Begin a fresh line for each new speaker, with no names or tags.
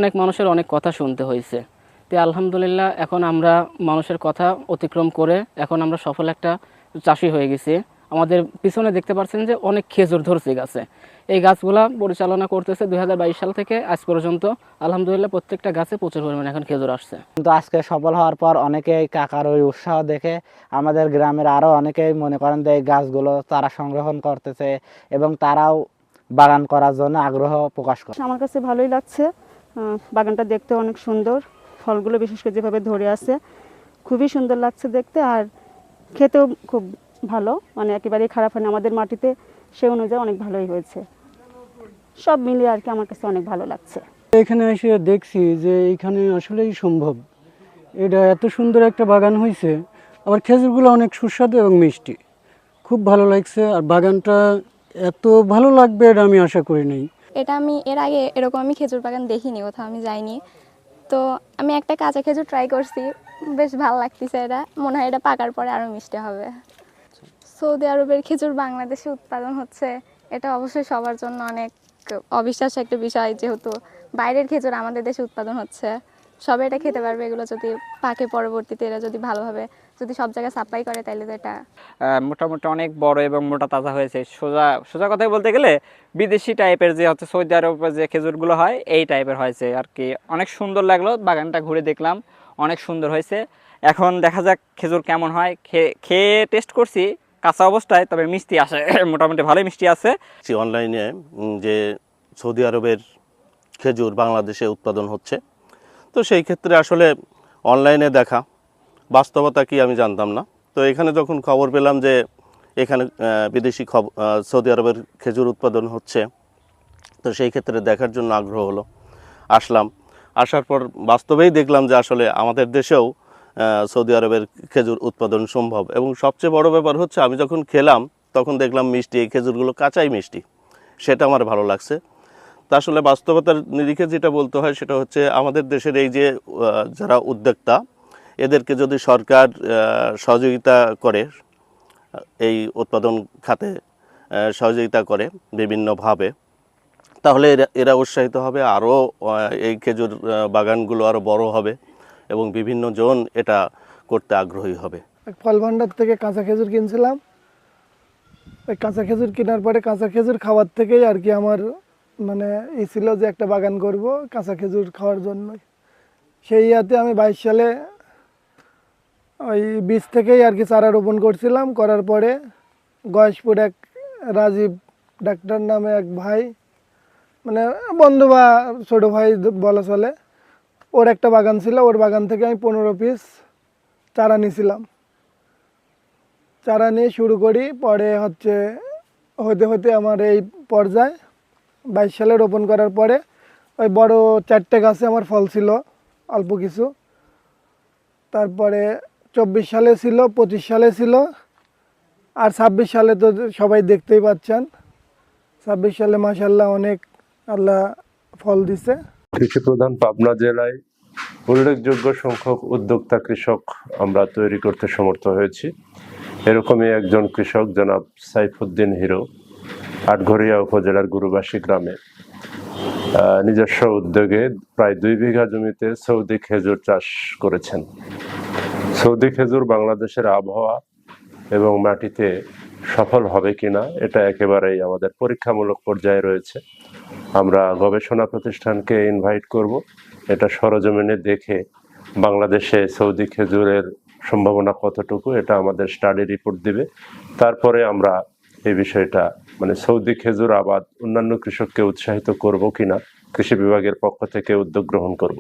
অনেক মানুষের অনেক কথা শুনতে হয়েছে। তো আলহামদুলিল্লাহ এখন আমরা মানুষের কথা অতিক্রম করে এখন আমরা সফল একটা চাষি হয়ে গেছি। আমাদের পিছনে দেখতে পাচ্ছেন যে অনেক খেজুর ধরছে গাছে। এই গাছগুলা পরিচালনা করতেছে 2022 সাল থেকে আজ পর্যন্ত। আলহামদুলিল্লাহ প্রত্যেকটা গাছে প্রচুর পরিমাণে এখন খেজুর আসছে।
কিন্তু আজকে সফল হওয়ার পর অনেকেই কাকার ওই উৎসাহ দেখে আমাদের গ্রামের আরও অনেকেই মনে করেন যে এই গাছগুলো তারা সংরক্ষণ করতেছে এবং তারাও বাগান করার জন্য আগ্রহ প্রকাশ করে।
আমার কাছে ভালোই লাগছে, বাগানটা দেখতে অনেক সুন্দর, ফলগুলো বিশেষ করে যেভাবে ধরে আছে খুবই সুন্দর লাগছে দেখতে, আর খেতেও খুব ভালো, মানে একেবারেই খারাপ হয়নি। আমাদের মাটিতে সে অনুযায়ী অনেক ভালোই হয়েছে, সব মিলিয়ে আর কি আমার কাছে অনেক ভালো লাগছে।
এখানে এসে দেখছি যে এখানে আসলেই সম্ভব, এটা এত সুন্দর একটা বাগান হয়েছে, আবার খেজুরগুলো অনেক সুস্বাদু এবং মিষ্টি, খুব ভালো লাগছে। আর বাগানটা এত ভালো লাগবে এটা আমি আশা করি নাই।
এটা আমি এর আগে এরকম আমি খেজুর বাগান দেখিনি, কোথাও আমি যাইনি। তো আমি একটা কাঁচা খেজুর ট্রাই করছি, বেশ ভালো লাগতেছে। এটা মনে হয় এটা পাকার পরে আরও মিষ্টি হবে। সৌদি আরবের খেজুর বাংলাদেশে উৎপাদন হচ্ছে, এটা অবশ্যই সবার জন্য অনেক অবিশ্বাস্য একটা বিষয়, যেহেতু বাইরের খেজুর আমাদের দেশে উৎপাদন হচ্ছে। সবাই এটা খেতে পারবে, এগুলো যদি পাকে পরবর্তীতে এরা যদি ভালোভাবে যদি সব জায়গায় সাপ্লাই করে, তাহলে তো এটা
মোটামুটি অনেক বড় এবং মোটা তাজা হয়েছে। সোজা সোজা কথাই বলতে গেলে বিদেশি টাইপের যে হচ্ছে সৌদি আরবের যে খেজুরগুলো হয় এই টাইপের হয়েছে আর কি। অনেক সুন্দর লাগলো, বাগানটা ঘুরে দেখলাম, অনেক সুন্দর হয়েছে। এখন দেখা যাক খেজুর কেমন হয়। খেয়ে টেস্ট করছি কাঁচা অবস্থায়, তবে মিষ্টি আসে, মোটামুটি ভালোই মিষ্টি আছে।
অনলাইনে যে সৌদি আরবের খেজুর বাংলাদেশে উৎপাদন হচ্ছে, তো সেই ক্ষেত্রে আসলে অনলাইনে দেখা, বাস্তবতা কি আমি জানতাম না। তো এখানে যখন খবর পেলাম যে এখানে বিদেশি সৌদি আরবের খেজুর উৎপাদন হচ্ছে, তো সেই ক্ষেত্রে দেখার জন্য আগ্রহ হলো, আসলাম। আসার পর বাস্তবেই দেখলাম যে আসলে আমাদের দেশেও সৌদি আরবের খেজুর উৎপাদন সম্ভব। এবং সবচেয়ে বড় ব্যাপার হচ্ছে আমি যখন খেলাম তখন দেখলাম মিষ্টি, এই খেজুরগুলো কাঁচাই মিষ্টি, সেটা আমার ভালো লাগছে। তা আসলে বাস্তবতার নিরিখে যেটা বলতে হয় সেটা হচ্ছে আমাদের দেশের এই যে যারা উদ্যোক্তা, এদেরকে যদি সরকার সহযোগিতা করে, এই উৎপাদন খাতে সহযোগিতা করে বিভিন্নভাবে, তাহলে এরা উৎসাহিত হবে, আরও এই খেজুর বাগানগুলো আরও বড় হবে এবং বিভিন্ন জন এটা করতে আগ্রহী হবে।
ফল ভান্ডার থেকে কাঁচা খেজুর কিনছিলাম। ওই কাঁচা খেজুর কেনার পরে কাঁচা খেজুর খাওয়ার থেকেই আর কি আমার মানে ছিল যে একটা বাগান করব কাঁচা খেজুর খাওয়ার জন্য। সেই ইয়াতে আমি 22 সালে ওই বীজ থেকেই আর কি চারা রোপণ করছিলাম। করার পরে গয়েশপুর এক রাজীব ডাক্তার নামে এক ভাই, মানে বন্ধু বা ছোটো ভাই বলা চলে, ওর একটা বাগান ছিল। ওর বাগান থেকে আমি 15 পিস চারা নিয়েছিলাম। চারা নিয়ে শুরু করি, পরে হচ্ছে হতে হতে আমার এই পর্যায়ে 22 সালে রোপণ করার পরে ওই বড় 4টে গাছে আমার ফল ছিল অল্প কিছু। তারপরে 24 সালে ছিল, 25 সালে ছিল, আর 26 সালে তো সবাই দেখতেই পাচ্ছেন। 26 সালে মাশাআল্লাহ অনেক আল্লাহ ফল দিছে।
কৃষি প্রধান পাবনা জেলায় উল্লেখযোগ্য সংখ্যক উদ্যোক্তা কৃষক আমরা তৈরি করতে সমর্থ হয়েছি। এরকমই একজন কৃষক জনাব সাইফুদ্দিন হিরো আটঘরিয়া উপজেলার গুরুবাসী গ্রামে নিজস্ব উদ্যোগে প্রায় 2 বিঘা জমিতে সৌদি খেজুর চাষ করেছেন। সৌদি খেজুর বাংলাদেশের আবহাওয়া এবং মাটিতে সফল হবে কিনা এটা একেবারেই আমাদের পরীক্ষামূলক পর্যায়ে রয়েছে। আমরা গবেষণা প্রতিষ্ঠানকে ইনভাইট করব, এটা সরজমিনে দেখে বাংলাদেশে সৌদি খেজুরের সম্ভাবনা কতটুকু এটা আমাদের স্টাডি রিপোর্ট দিবে। তারপরে আমরা এই বিষয়টা মানে সৌদি খেজুর আবাদ অন্যান্য কৃষককে উৎসাহিত করব কিনা কৃষি বিভাগের পক্ষ থেকে উদ্যোগ গ্রহণ করব।